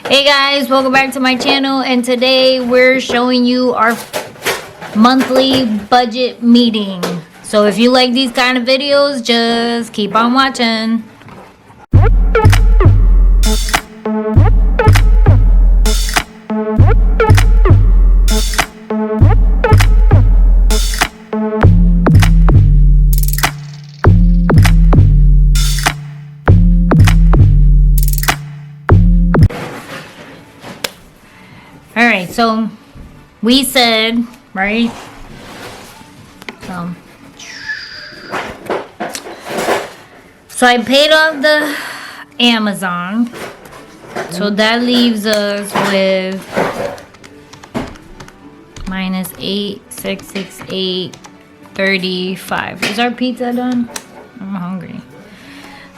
Hey guys, welcome back to my channel, and today we're showing you our monthly budget meeting. So if you like these kind of videos, just keep on watching. Alright, so we said, right? So I paid off the Amazon. So that leaves us with minus 8,668, 35. Is our pizza done? I'm hungry.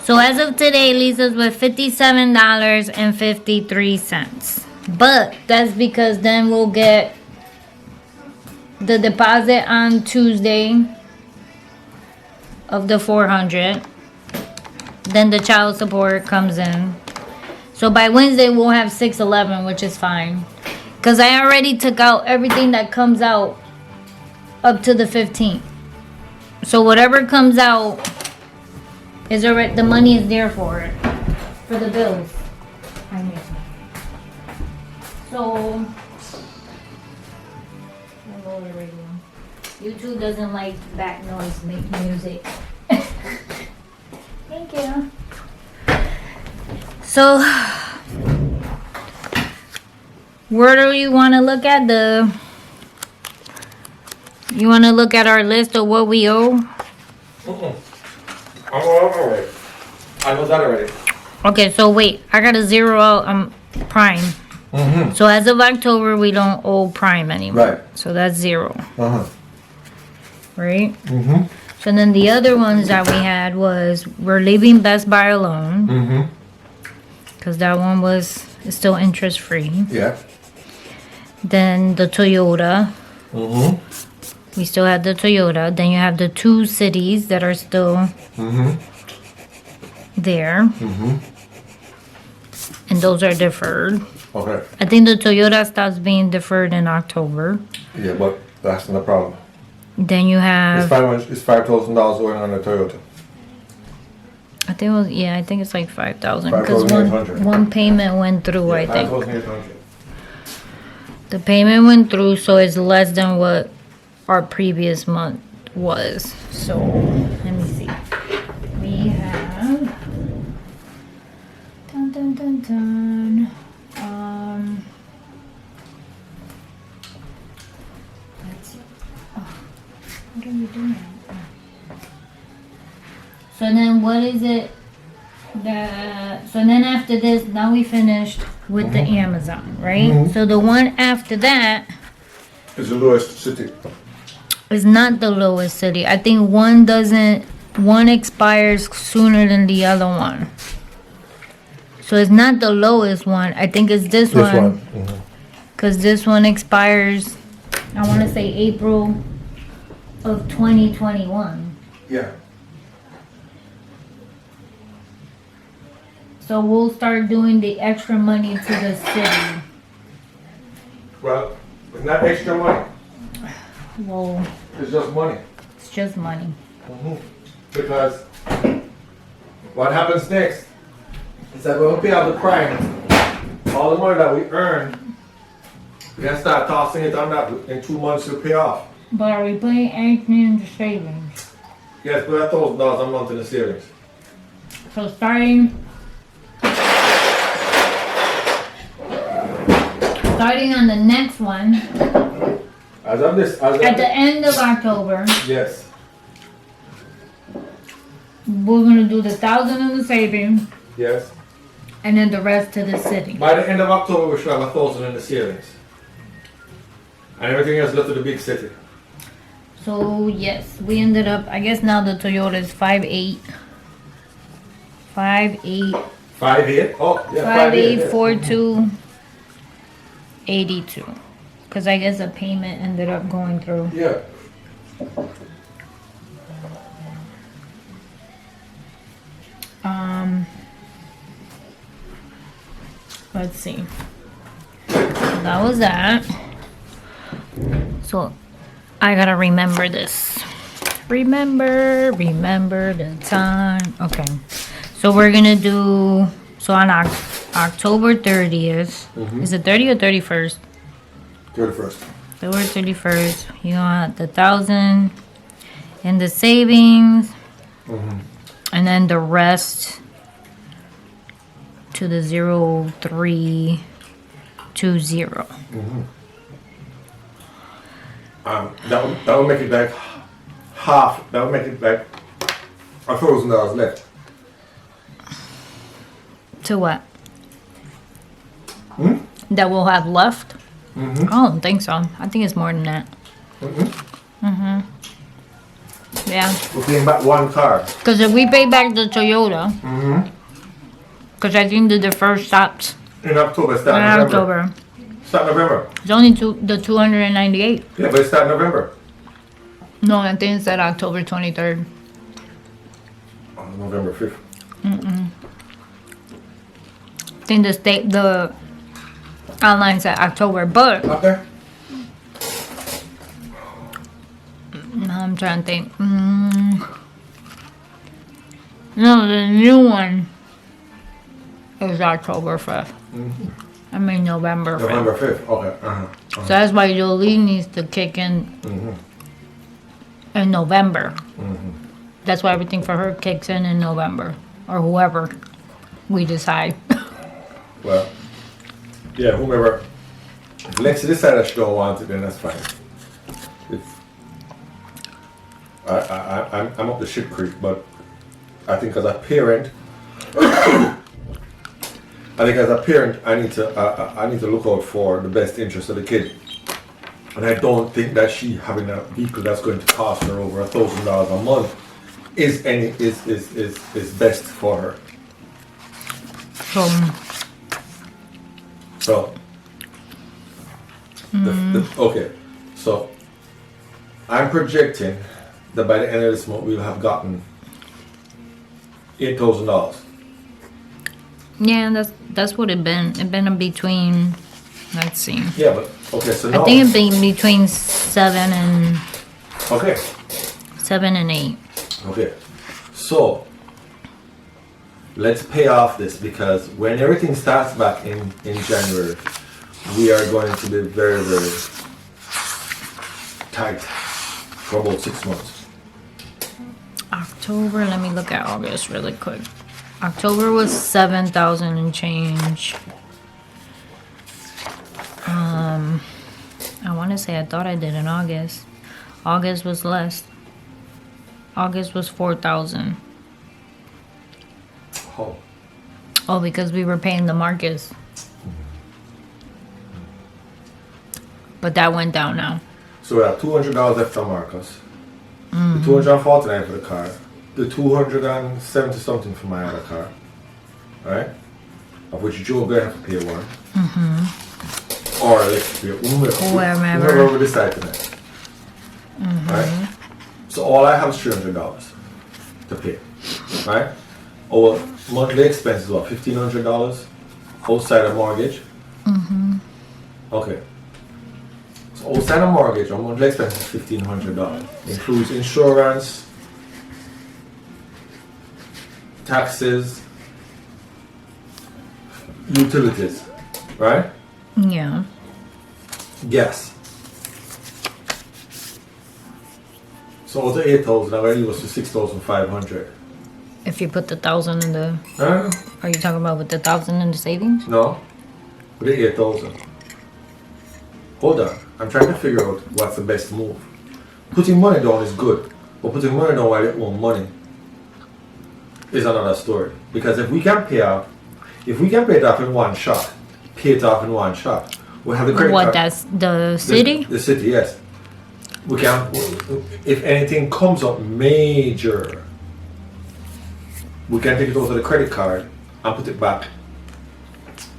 So as of today, it leaves us with $57.53. But that's because then we'll get the deposit on Tuesday of the $400. Then the child support comes in. So by Wednesday we'll have $611, which is fine. Because I already took out everything that comes out up to the 15th. So whatever comes out is already, the money is there for it. For the bills. I mean. So, YouTube doesn't like back noise, make music. Thank you. So, where do you want to look at you want to look at our list of what we owe? I'm already. I know that already. Okay, so wait, I got to zero out Prime. So as of October, we don't owe Prime anymore. Right. So that's zero. Right? Mm-hmm. So then the other ones that we had was we're leaving Best Buy alone. Because that one is still interest free. Yeah. Then the Toyota. We still have the Toyota. Then you have the two cities that are still there. And those are deferred. Okay. I think the Toyota stops being deferred in October. Yeah, but that's not a problem. Then you have... It's $5,000 going on the Toyota. I think it was... Yeah, I think it's like 5,000. 5,800. One payment went through, I think. 5,800. The payment went through, so it's less than what our previous month was. So, let me see. We have... Dun, dun, dun, dun. Let's see. Oh, what are we doing? So then what is it so then after this, now we finished with the Amazon, right? So the one after that It's the lowest city. is not the lowest city. I think one expires sooner than the other one. So it's not the lowest one. I think it's this one. Because this one expires, I want to say April of 2021. Yeah. So we'll start doing the extra money to the city. Well, it's not extra money. Well, It's just money. it's just money. Because what happens next is that when we pay off the Prime, all the money that we earn, we can start tossing it on that in 2 months to pay off. But are we putting anything in the savings? Yes, put $1,000 a month in the savings. So starting on the next one, As of this, at the end of October, yes. we're gonna do the 1,000 in the savings, Yes. and then the rest to the city. By the end of October, we should have 1,000 in the savings. And everything else left to the big city. So yes, we ended up, I guess now the Toyota is 5.8. 5.8. 5.8? Oh, yeah, 5.8, 5.8. 4.2, 82. Because I guess a payment ended up going through. Yeah. let's see. That was that. So I gotta remember this. Remember the time. Okay. So we're gonna do, so on October 30th. Is it 30 or 31st? 31st. October 31st. You want the 1,000 in the savings. And then the rest to the 0320. That would make it like half. That would make it like $1,000 left. To what? That we'll have left? I don't think so. I think it's more than that. Yeah. We're paying back one car. Because if we pay back the Toyota, because I think the deferred stops In October, in October. Start November. It's only the 298. Yeah, but it start November. No, I think it's at October 23rd. November 5th. I think the online said October, but Okay. I'm trying to think. No, the new one is October 5th. I mean November 5th. November 5th. Okay. So that's why Joley needs to kick in November. That's why everything for her kicks in November. Or whoever we decide. Well, yeah, whomever. If Lexi decides she don't want it, then that's fine. I'm up the shit creek, but I think as a parent, I need to look out for the best interest of the kid, and I don't think that she having a vehicle that's going to cost her over $1,000 a month is best for her. So, okay, so I'm projecting that by the end of this month we'll have gotten $8,000. Yeah, that's what it been. It been in between. Let's see. Yeah, but okay, so now I think it been between 7 and okay, 8. okay, so let's pay off this, because when everything starts back in January, we are going to be very, very tight for about 6 months. October. Let me look at August really quick. October was 7,000 and change. I want to say I thought I did in August. August was less. August was 4,000. Oh, Oh, because we were paying the Marcus. But that went down now. so we have $200 left on Marcus. The $249 for the car. The $270 something for my other car. Right? Of which Joe going to have to pay one. Or let's pay whoever we decide tonight. Right? So all I have is $300 to pay. Right? Our monthly expenses is what, $1,500 outside of mortgage? Okay. So outside of mortgage, our monthly expense is $1,500. Includes insurance, taxes, utilities, right? Yeah. Gas. So out of 8,000, I already was to 6,500. If you put the 1,000 in the, Huh? are you talking about with the 1,000 in the savings? No, with the 8,000. Hold on, I'm trying to figure out what's the best move. Putting money down is good, but putting money down while you own money is another story. Because if we can pay it off in one shot, we have the credit What, card. that's the city? The city, yes. We can, if anything comes up major, we can take it over to the credit card and put it back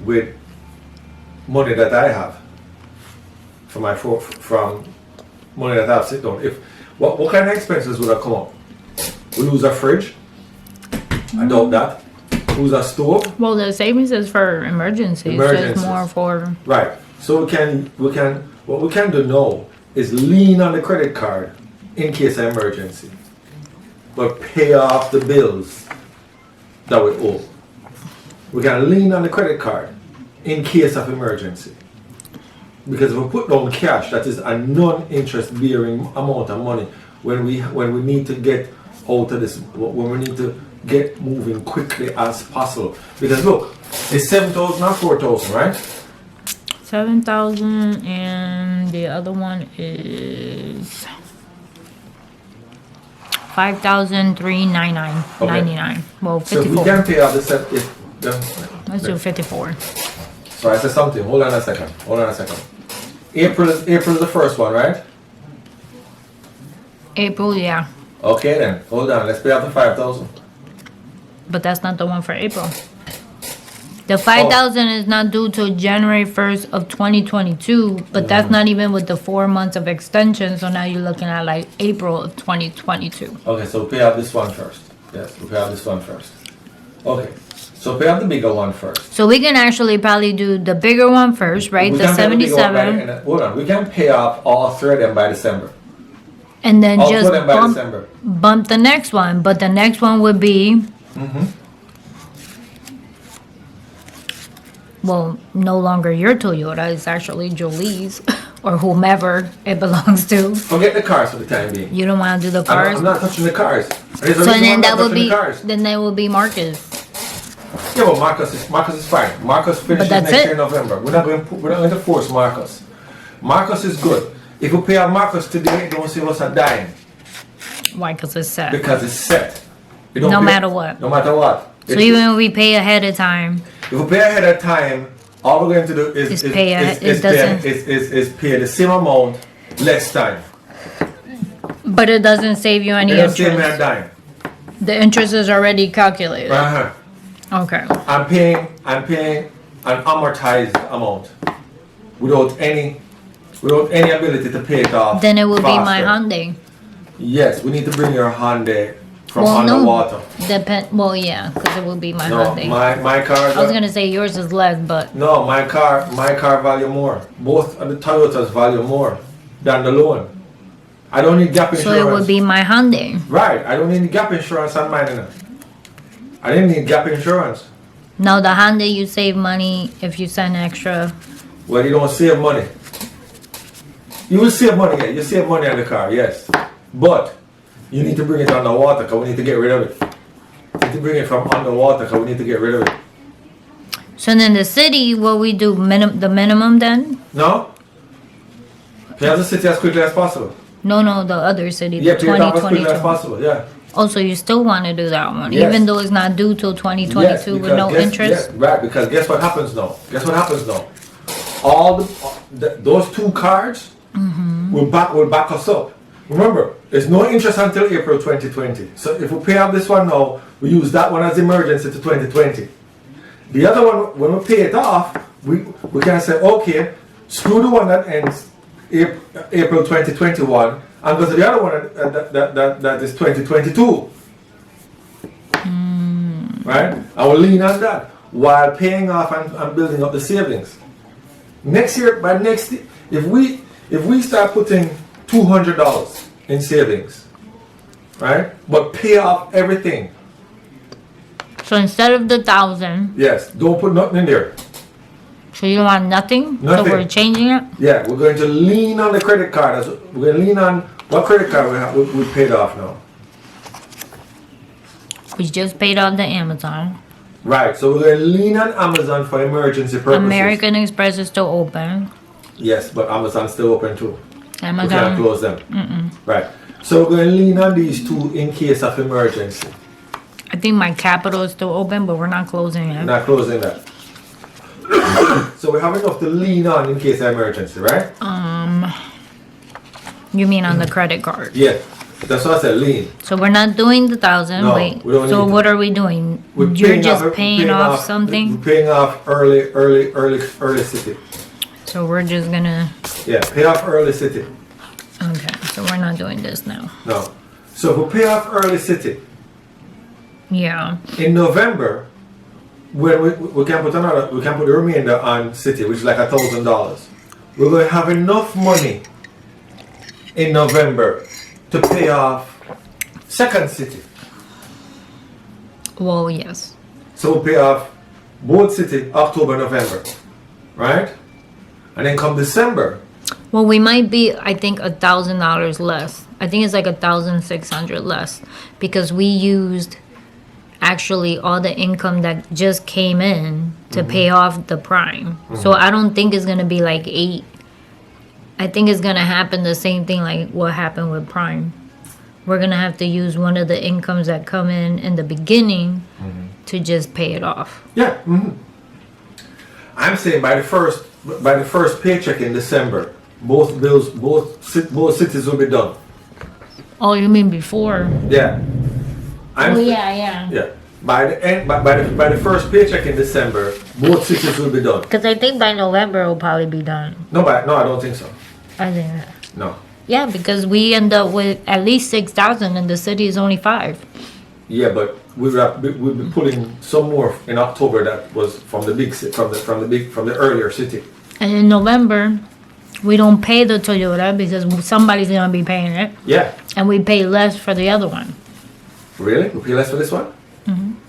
with money that I have from money that I've sit down. If what kind of expenses would have come up? We lose a fridge. I doubt that. who's a stove. Well, the savings is for emergencies. So it's more for Right. So what we can do now is lean on the credit card in case of emergency, but pay off the bills that we owe. We can lean on the credit card in case of emergency. Because if we put down cash, that is a non-interest bearing amount of money when we need to get out of this, when we need to get moving quickly as possible. Because look, it's 7,000 or 4,000, right? 7,000, and the other one is 5,399. Okay. 99. Well, So 54. we can pay off the Let's do 54. So I said something. Hold on a second. April is the first one, right? April, yeah. Okay then. Hold on. Let's pay off the 5,000. But that's not the one for April. The 5,000 is not due till January 1st of 2022, but that's not even with the 4 months of extension. So now you're looking at like April of 2022. Okay, so pay off this one first. Yes, we'll pay off this one first. Okay, so pay off the bigger one first. So we can actually probably do the bigger one first, right? We The can pay bigger one 77. hold on, we can pay off all three of them by December. And then All just of them by December. bump the next one. But the next one would be, well, no longer your Toyota. It's actually Joley's or whomever it belongs to. Forget the cars for the time being. You don't want to do the I'm cars? not touching the cars. There's a So reason why then I'm that not would touching be, the cars. then that would be Marcus. Yeah, but Marcus is fine. Marcus finishes that's next it? year in November. We're not going to force Marcus. Marcus is good. If we pay on Marcus today, don't see us a dime Why? Because it's set. because it's set. It don't No pay- matter what. No matter what. So even if we pay ahead of time, if we pay ahead of time, all we're going to do is pay it. It pay the same amount, less time. but it doesn't save you any It doesn't save me a interest. dime. The interest is already calculated. Uh-huh. Okay. I'm paying an amortized amount without any ability to pay it off. Then it will be my faster. Hyundai. Yes, we need to bring your Hyundai from Well, underwater. no. Well, yeah, because it will be my No, Hyundai. my car. I was gonna say yours is less, but No, my car value more. Both of the Toyotas value more than the loan. I don't need gap so insurance. it would be my Hyundai. Right, I don't need gap insurance on mine enough. I didn't need gap insurance. Now the Hyundai, you save money if you send extra. Well, you don't save money. You will save money, yeah. You save money on the car, yes. But you need to bring it underwater because we need to get rid of it. You need to bring it from underwater because we need to get rid of it. So then the city, what we do, the minimum then? No? Pay off the city as quickly as possible. No, the other city, Yeah, the pay it off as quickly as 2022. possible, yeah. Also, you still want to do that one, Yes. even though it's not due till 2022 with no interest. Yeah, right, because guess what happens now? All those two cards will back us up. Remember, there's no interest until April 2020. So if we pay off this one now, we use that one as emergency to 2020. The other one, when we pay it off, we can say, okay, screw the one that ends April 2021 and go to the other one that is 2022. Right? I will lean on that while paying off and building up the savings. Next year, if we start putting $200 in savings, right? But pay off everything. So instead of the 1,000, Yes, don't put nothing in there. so you want nothing? Nothing. So we're changing it? Yeah, we're going to lean on the credit card. We're going to lean on what credit card we paid off now. We just paid off the Amazon. Right, so we're going to lean on Amazon for emergency purposes. American Express is still open. Yes, but Amazon's still open too. We can't Amazon. close them. Right, so we're going to lean on these two in case of emergency. I think my Capital is still open, but we're not closing it. Not closing that. So we have enough to lean on in case of emergency, right? You mean on the credit card? Yeah, that's what I said, lean. So we're not doing the 1,000. No, Wait. we don't So need what are we doing? We're You're paying just off- paying off something. We're paying off early city. So we're just gonna. Yeah, pay off early city. Okay. So we're not doing this now. No. So if we pay off early city, Yeah. in November, when we can put the remainder on City, which is like $1,000. We're going to have enough money in November to pay off second City. Well, yes. So we'll pay off both City October, November, right? And then come December. Well, we might be, I think, $1,000 less. I think it's like 1,600 less because we used actually all the income that just came in to pay off the prime. So I don't think it's gonna be like 8. I think it's gonna happen the same thing like what happened with prime. We're gonna have to use one of the incomes that come in the beginning to just pay it off. Yeah. I'm saying by the first paycheck in December, both bills, both cities will be done. Oh, you mean before? Yeah. Yeah. Yeah. By the end, by the first paycheck in December, both cities will be done. Because I think by November it'll probably be done. No, I don't think so. I think that. No. Yeah, because we end up with at least 6,000 and the city is only 5. Yeah, but we'll be pulling some more in October that was from the earlier city. And in November, we don't pay the Toyota because somebody's gonna be paying it, Yeah. and we pay less for the other one. Really? We pay less for this one?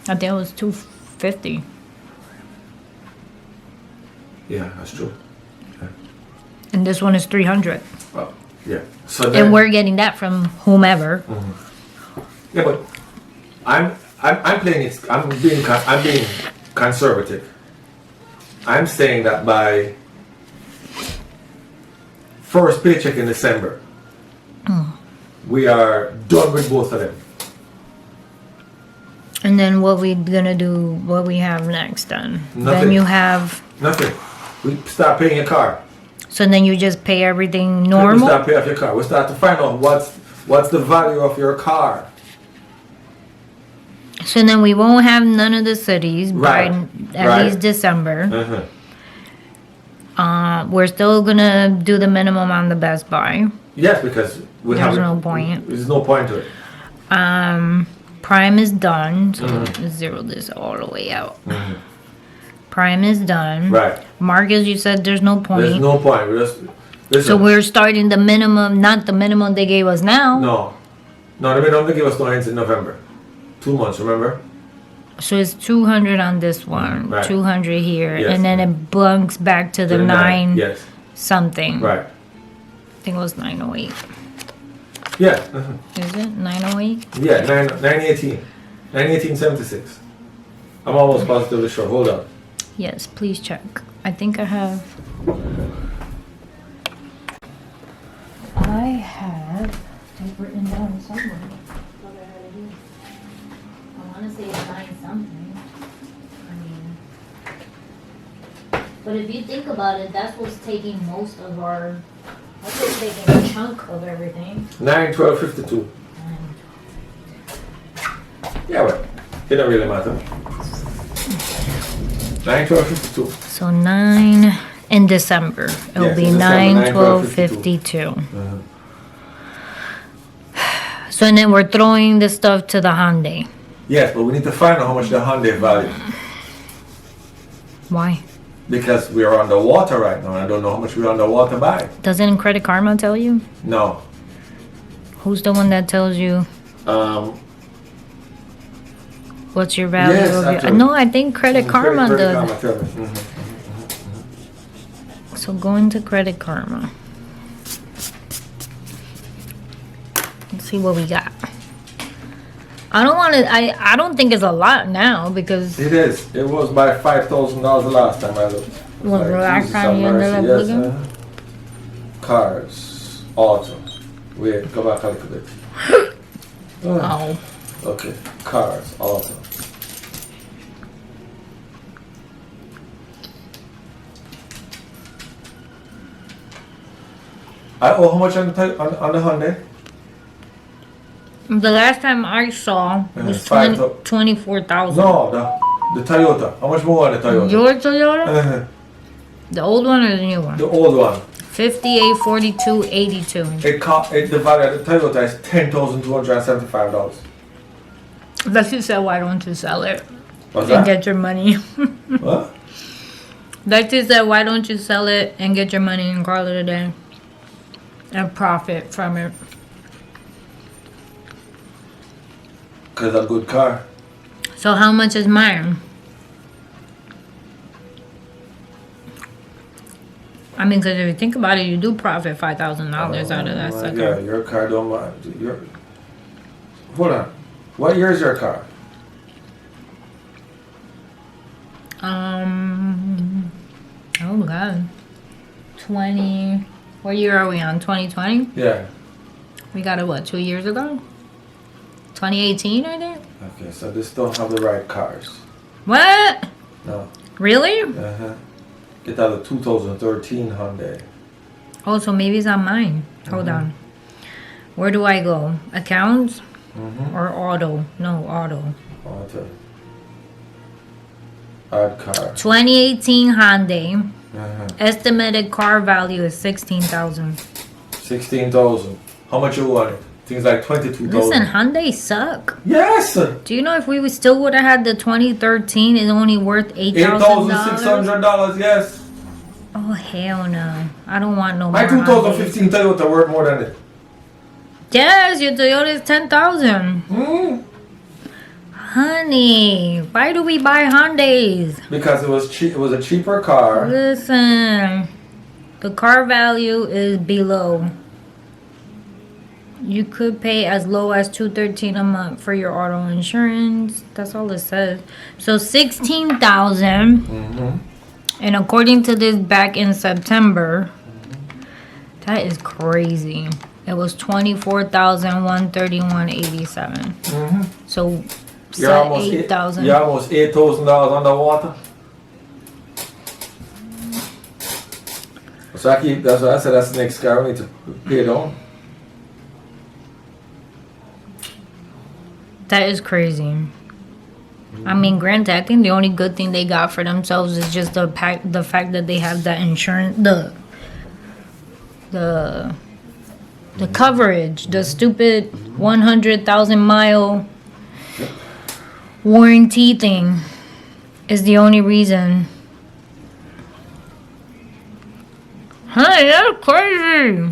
I think it was $250. Yeah, that's true. And this one is $300. Well, yeah. So then, And we're getting that from whomever. yeah, but I'm playing it. I'm being conservative. I'm saying that by first paycheck in December, we are done with both of them. And then what we gonna do? What we have next then? Then Nothing. you have. Nothing. We start paying your car. So then you just pay everything We normal. start paying off your car. We start to find out what's the value of your car. So then we won't have none of the cities Right. by at Right. least December. Uh-huh. We're still gonna do the minimum on the Best Buy. Yes, because we There's have no point. There's no point to it. Prime is done. So let's zero this all the way out. Prime is done. Right. Marcus, you said there's no point. There's no point. We just listen. So we're starting the minimum, not the minimum they gave us now. No, the minimum they give us no ends in November. 2 months, remember? So it's 200 on this one, Right. 200 here, Yes. and then it bunks back to the 9 Yes. something. Right. I think it was 908. Yeah. Is it 908? Yeah. 918. 918.76. I'm almost positively sure. Hold on. Yes, please check. I think I have. I have it written down somewhere. What I had to do. I want to say it's 9 something. I mean, but if you think about it, that's what's taking most of our. That's what's taking a chunk of everything. 9/12/52. Yeah, well, it don't really matter. 9/12/52. So 9 in December. It'll Yes, be in December, 9/12/52. So and then we're throwing this stuff to the Hyundai. Yes, but we need to find out how much the Hyundai value. Why? Because we are underwater right now, and I don't know how much we're underwater by. Doesn't Credit Karma tell you? No. Who's the one that tells you what's your value Yes, of your... actually. No, I think Credit Karma Credit does. Karma, tell me. So go into Credit Karma. Let's see what we got. I don't want to... I don't think it's a lot now because... It is. It was by $5,000 the last time I looked. Was the last Jesus time you have ended up mercy, looking? Cars. Auto. Wait, go back a little bit. Oh. Okay. Cars. Auto. I owe how much on the Hyundai? The last time I saw was 24,000. No, the Toyota. How much more on the Toyota? Your Toyota? Uh-huh. The old one or the new one? The old one. 584282. The value of the Toyota is $10,275. That's you said, why don't you sell it? What's and that? get your money. What? Lexi said, why don't you sell it and get your money and call it a day? And profit from it. Because a good car. So how much is mine? I mean, because if you think about it, you do profit $5,000 out of that sucker. Yeah, your car don't mind. Hold on. What year is your car? Oh god. 20. What year are we on? 2020? Yeah. We got it, what, 2 years ago? 2018, I think? Okay, so this don't have the right cars. What? No. Really? Uh-huh. Get out of 2013 Hyundai. Oh, so maybe it's on mine. Hold on. Where do I go? Accounts? Or auto? No, auto. Auto. Odd car. 2018 Hyundai. Uh-huh. Estimated car value is 16,000. 16,000. How much you want it? Things like 22,000. Listen, Hyundai suck. Yes! Do you know if we still would have had the 2013, it's only worth $8,000? $8,600, yes. Oh, hell no. I don't want no My more 2015 Hyundais. Toyota worth more than it. Yes, your Toyota is 10,000. Mm. Honey, why do we buy Hyundais? Because it was cheap. It was a cheaper car. Listen, the car value is below. You could pay as low as $213 a month for your auto insurance. That's all it says. So 16,000. And according to this, back in September, that is crazy. It was 24,131.87. So You're almost 8,000. You're almost $8,000 underwater. So that's what I said. That's the next car we need to pay down. That is crazy. I mean, granted, I think the only good thing they got for themselves is just the fact that they have that insurance, the coverage, the stupid 100,000 mile warranty thing is the only reason. Hey, that's crazy.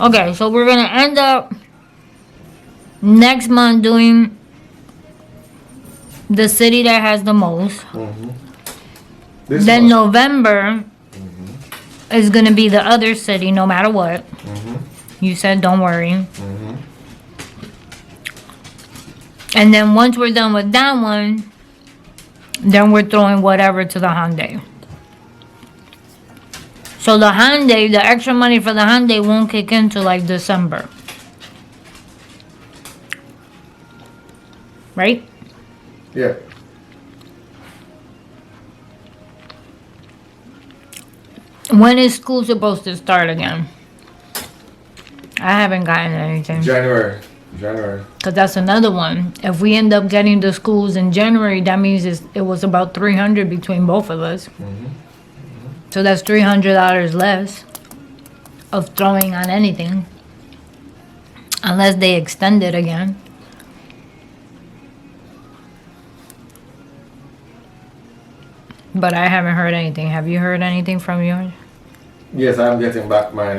Okay, so we're gonna end up next month doing the city that has the most. Then November is gonna be the other city, no matter what. You said don't worry. And then once we're done with that one, then we're throwing whatever to the Hyundai. So the Hyundai, the extra money for the Hyundai won't kick in till like December. Right? Yeah. When is school supposed to start again? I haven't gotten anything. January. Because that's another one. If we end up getting the schools in January, that means it was about $300 between both of us. So that's $300 less of throwing on anything. Unless they extend it again. But I haven't heard anything. Have you heard anything from yours? Yes, I'm getting back mine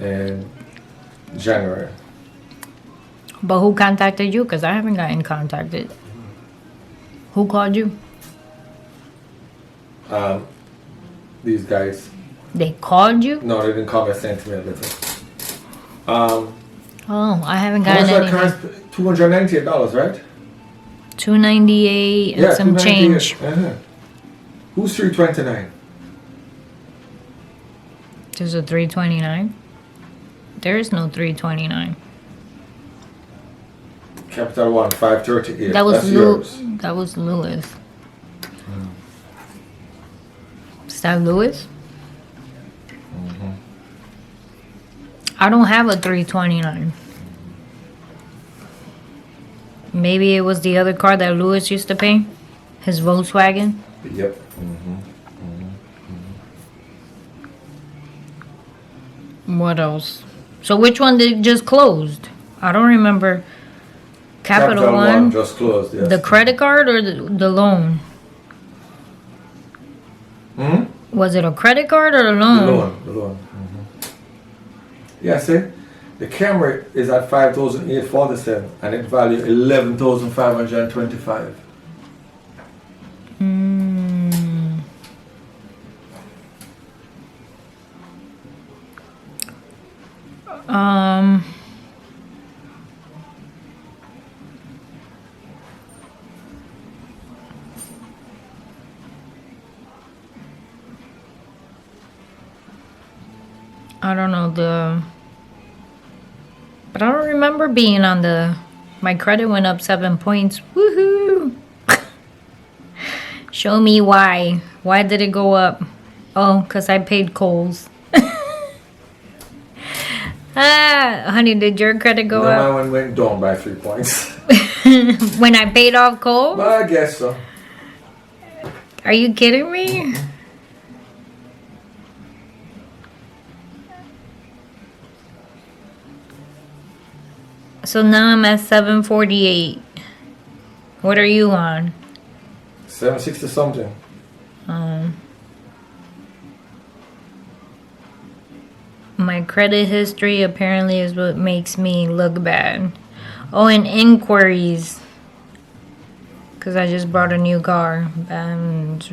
in January. But who contacted you? Because I haven't gotten contacted. Who called you? These guys. They called you? No, they didn't call me. Sent me a letter. Oh, I haven't How much gotten that anything. $298, right? $298 and some change. Who's 329? There's a $329. There is no $329. Capital One 538. That was That's yours. That was Lewis. Is that Lewis? I don't have a $329. Maybe it was the other car that Lewis used to pay. His Volkswagen. Yep. What else? So which one did just closed? I don't remember. Capital One. just closed, yes. The credit card or the loan? Hmm? Was it a credit card or a loan? The loan. Yeah, see? The Camry is at 5,847 and it value 11,525. I don't know but I don't remember being on my credit went up 7 points. Woohoo! Show me why. Why did it go up? Oh, because I paid Kohl's. Honey, did your credit go up? My one went down by 3 points. When I paid off Kohl's? Well, I guess so. Are you kidding me? So now I'm at 748. What are you on? 760 something. My credit history apparently is what makes me look bad. Oh, and inquiries. Because I just bought a new car. It's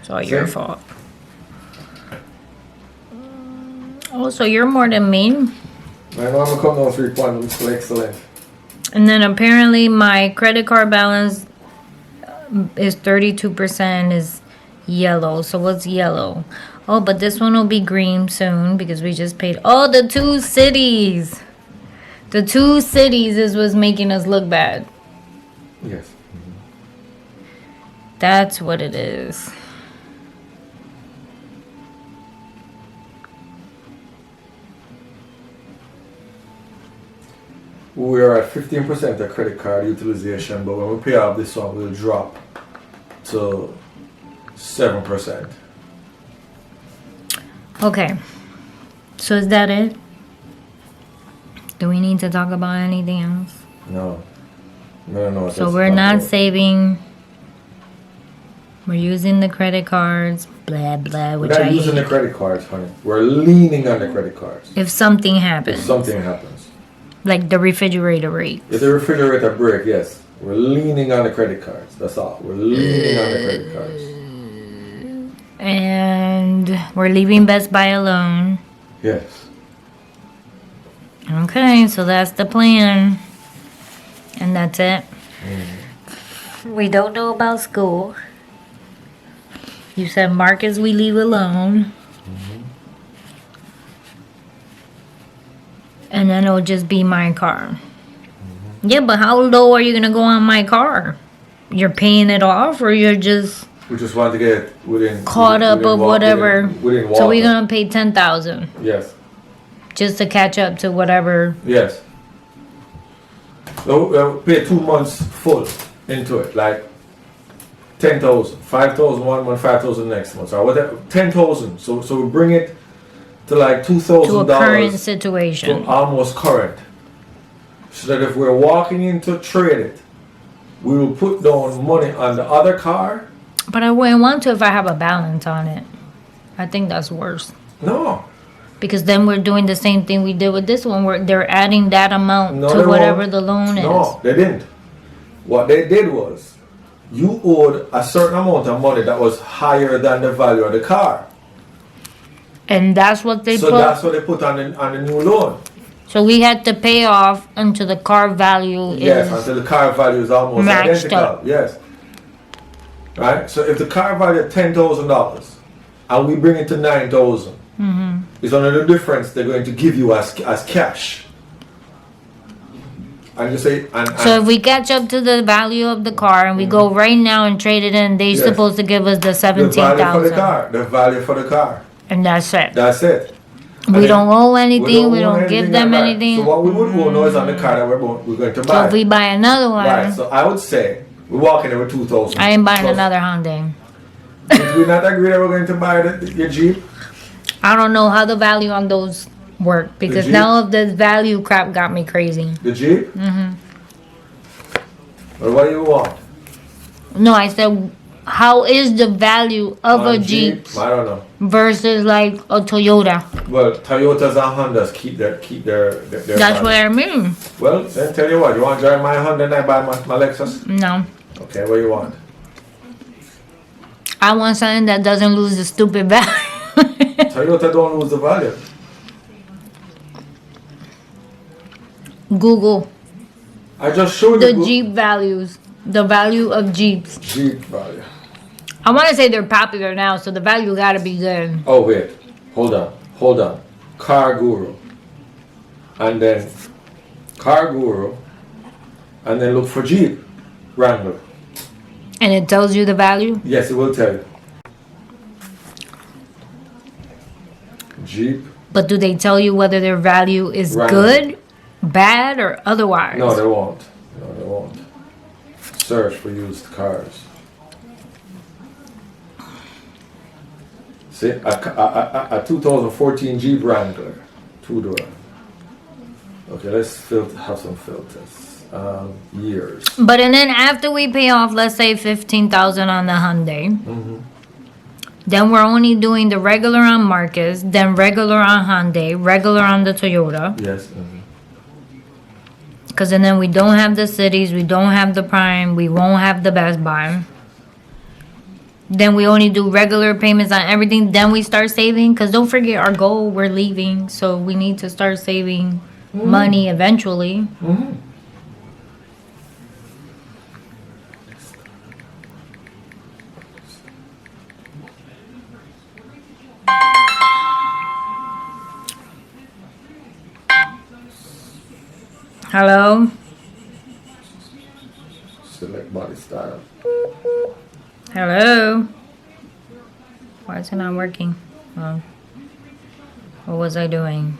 all your fault. Oh, so you're more than me? I know I'm coming on 3 points. I'm still excellent. And then apparently my credit card balance is 32% is yellow. So what's yellow? Oh, but this one will be green soon because we just paid. Oh, the 2 cities. The 2 cities is what's making us look bad. Yes. That's what it is. We are at 15% of credit card utilization, but when we pay off this one, we'll drop to 7%. Okay. So is that it? Do we need to talk about anything else? No. So we're not saving. We're using the credit cards. Blah, blah, which We're not using the credit cards, honey. We're leaning on the credit cards. If something happens. If something happens. Like the refrigerator rate. If the refrigerator break, yes. We're leaning on the credit cards. That's all. We're leaning on the credit cards. And we're leaving Best Buy alone. Yes. Okay, so that's the plan. And that's it. We don't know about school. You said Marcus we leave alone. And then it'll just be my car. Yeah, but how low are you going to go on my car? You're paying it off or you're just... We just want to get within... Caught up of whatever. Within so we're going to pay $10,000. Yes. Just to catch up to whatever. Yes. So we'll pay 2 months full into it. Like 10,000. 5,000 one month, 5,000 next month. So whatever, 10,000. So we bring it to like $2,000. To a current situation. To almost current. So that if we're walking into trade it, we will put down money on the other car. But I wouldn't want to if I have a balance on it. I think that's worse. No. Because then we're doing the same thing we did with this one, where they're adding that amount to whatever the loan is. No, they didn't. What they did was, you owed a certain amount of money that was higher than the value of the car. And that's what they put. So that's what they put on the new loan. So we had to pay off until the car value is... Yes, until the car value is almost identical. Up. Yes. Right? So if the car value is $10,000 and we bring it to 9,000, it's only the difference they're going to give you as cash. And you say... So if we catch up to the value of the car and we go right now and trade it in, they're supposed to give us the $17,000. The value for the car. The value for the car. And that's it. That's it. We don't owe anything. We don't give them anything. So what we would owe now is on the car that we're going to buy. So if we buy another one... Right, so I would say we're walking in with 2,000. I ain't buying another Hyundai. Did we not agree that we're going to buy your Jeep? I don't know how the value on those work. Because now this value crap got me crazy. The Jeep? But what do you want? No, I said, how is the value of a On Jeep I don't know. versus like a Toyota? Well, Toyotas and Hondas keep their That's what I mean. Well, then tell you what, you want to drive my Honda and I buy my Lexus? No. Okay, what do you want? I want something that doesn't lose the stupid value. Toyota don't lose the value. Google I just showed the you Jeep values. The value of Jeeps. Jeep value. I want to say they're popular now, so the value gotta be good. Oh wait, hold on. Car Guru, and then Car Guru, and then look for Jeep Wrangler. And it tells you the value? Yes, it will tell you. Jeep. But do they tell you whether their value is Wrangler. good, bad, or otherwise? No, they won't. No, they won't. Search for used cars. See, a 2014 Jeep Wrangler, 2-door. Okay, let's have some filters. Years. But and then after we pay off, let's say 15,000 on the Hyundai, then we're only doing the regular on Marcus, then regular on Hyundai, regular on the Toyota. Yes. Because and then we don't have the cities, we don't have the Prime, we won't have the Best Buy. Then we only do regular payments on everything. Then we start saving. Because don't forget our goal, we're leaving. So we need to start saving money eventually. Hello? Select body style. Hello? Why is it not working? Oh. What was I doing?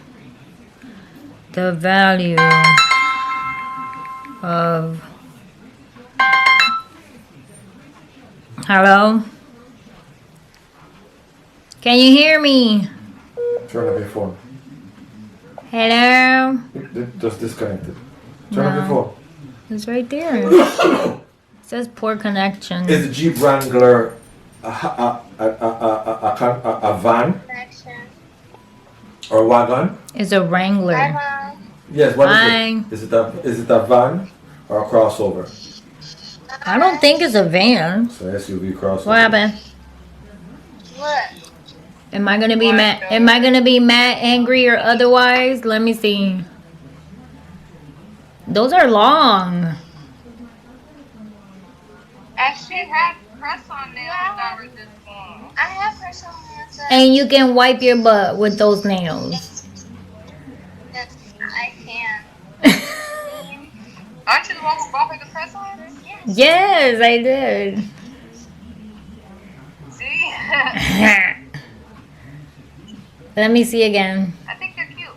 The value of... Hello? Can you hear me? Turn off your phone. Hello? Just disconnected. Turn off your No. phone. It's right there. It says poor connection. Is the Jeep Wrangler a van or a wagon? It's a Wrangler. Yes. What Hi. is it? Is it a van or a crossover? I don't think it's a van. So SUV crossover. What happened? What? Am I gonna be mad? Am I gonna be mad, angry, or otherwise? Let me see. Those are long. Actually, have press-on nails that were this long. I have press-on nails. And you can wipe your butt with those nails. Yes, I can. Aren't you the one who bought me the press-ons? Yes. Yes, I did. See? Let me see again. I think they're cute.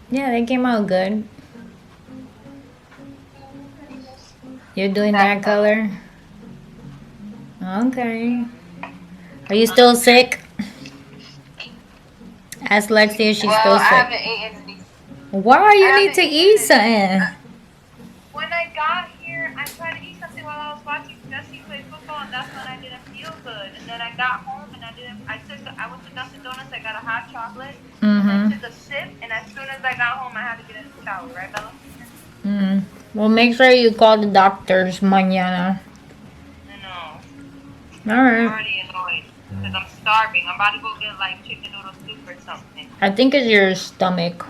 Yeah, they came out good. You're doing that color? Okay. Are you still sick? Ask Lexi if she's still I sick. haven't eaten these. Why you need to eat something? When I got here, I tried to eat something while I was watching Jesse play football, and that's when I didn't feel good. And then I got home and I went to Dunkin' Donuts, I got a hot chocolate, and I took a sip, and as soon as I got home, I had to get in the shower, right, Bella? Well, make sure you call the doctors mañana. No, I'm Alright. already annoyed because I'm starving. I'm about to go get like chicken noodle soup or something. I think it's your stomach.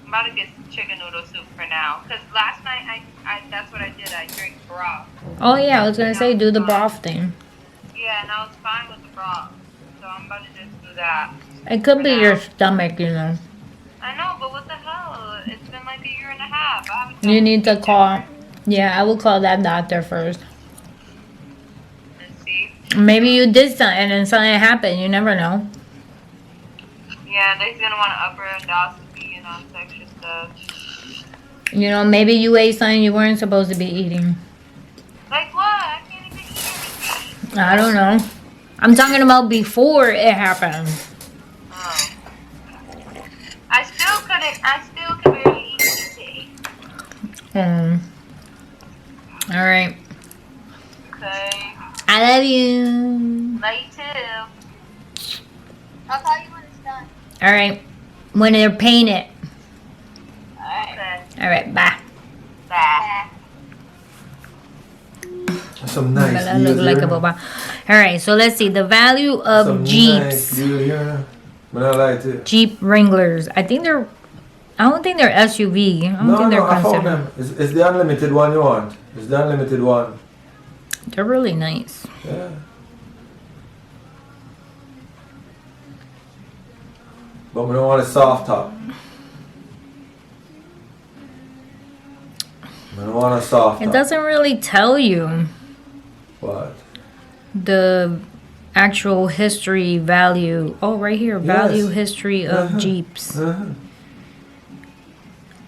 I'm about to get chicken noodle soup for now. Because last night, I that's what I did. I drank broth. Oh yeah, I was gonna say do the broth thing. Yeah, and I was fine with the broth. So I'm about to just do that. It could be your stomach, you know. I know, but what the hell? It's been like a year and a half. I haven't You need to call. Yeah, I will call that doctor first. Let's see. Maybe you did something and something happened. You never know. Yeah, they're gonna want an upper endoscopy and all this extra stuff. You know, maybe you ate something you weren't supposed to be eating. Like what? I can't even eat anything. I don't know. I'm talking about before it happened. Oh. I still could barely eat today. All right. Okay. I love you. Love you too. I'll call you when it's done. All right. When they're painted. Okay. All right. Bye. Bye. Some nice Bela look like a boba. All right. So let's see the value of Some Jeeps. nice deal here. But I like it. Jeep Wranglers. I don't think they're SUV. I don't No, think they're I found considered. them. It's the unlimited one you want. It's the unlimited one. They're really nice. Yeah. But we don't want a soft top. We don't want a soft It top. doesn't really tell you What? the actual history value. Oh, right here. Value Yes. history of Jeeps. Uh-huh.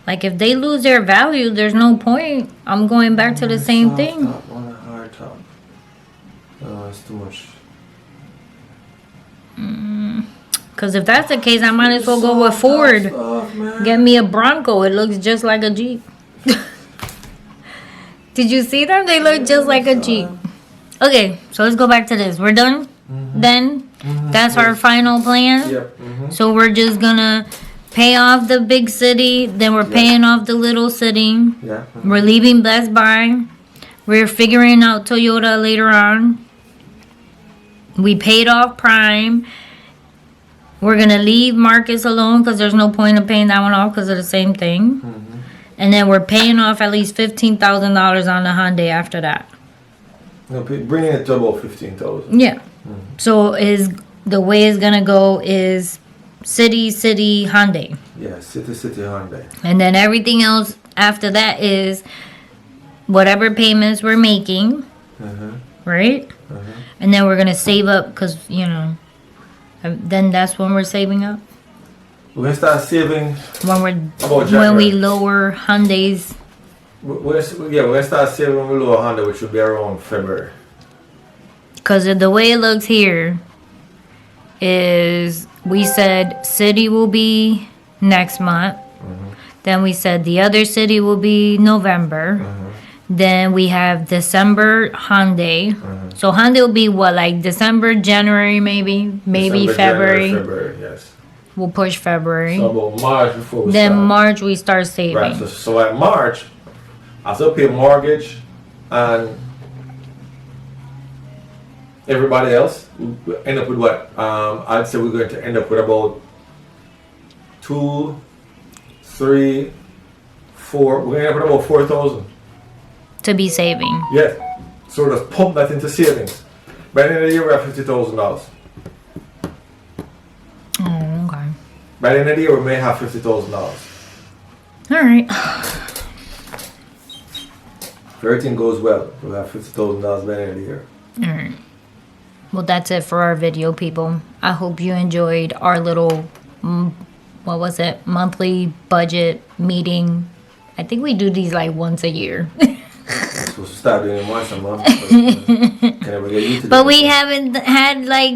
Like if they lose their value, there's no point. I'm going back to the same Soft thing. Top, want a hard top. No, it's too much. Because if that's the case, I might as well go with Ford. Soft, man. Get me a Bronco. It looks just like a Jeep. Did you see them? They look just like a Jeep. Okay, so let's go back to this. We're done? Then? That's our final plan? Yep. So we're just gonna pay off the big city. Then we're paying off the little city. Yeah. We're leaving Best Buy. We're figuring out Toyota later on. We paid off Prime. We're going to leave Marcus alone because there's no point in paying that one off because of the same thing. And then we're paying off at least $15,000 on the Hyundai after that. No, bringing it to about 15,000. Yeah. So the way it's going to go is city, Hyundai. Yeah, city, Hyundai. And then everything else after that is whatever payments we're making, right? And then we're going to save up because, you know, then that's when we're saving up. We're gonna start saving. When January. we lower Hyundai's. We're gonna start saving when we lower Honda, which will be around February. Because the way it looks here is we said city will be next month. Then we said the other city will be November. Then we have December Hyundai. So Hyundai will be what, like December, January, maybe December, February. January, February, yes. We'll push February. So about March before we Then start. March we start saving. Right. So at March, I still pay mortgage and everybody else. We end up with what? I'd say we're going to end up with about 2, 3, 4. We're going to end up with about 4,000. To be saving. Yes. So let's pump that into savings. By the end of the year, we have $50,000. Oh, okay. By the end of the year, we may have $50,000. All right. If everything goes well, we'll have $50,000 by the end of the year. All right. Well, that's it for our video, people. I hope you enjoyed our little, what was it, monthly budget meeting. I think we do these like once a year. So we'll start doing it once a month. Can never get used to But that. we haven't had like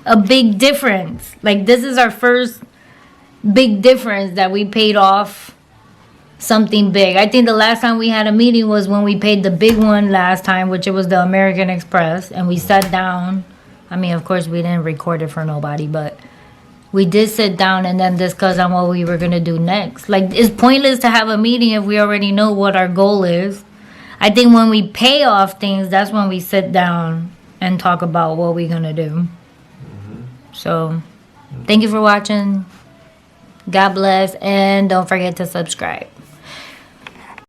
a big difference. Like this is our first big difference that we paid off something big. I think the last time we had a meeting was when we paid the big one last time, which it was the American Express, and we sat down. I mean, of course, we didn't record it for nobody, but we did sit down and then discuss on what we were gonna do next. Like, it's pointless to have a meeting if we already know what our goal is. I think when we pay off things, that's when we sit down and talk about what we're gonna do. So, thank you for watching. God bless, and don't forget to subscribe.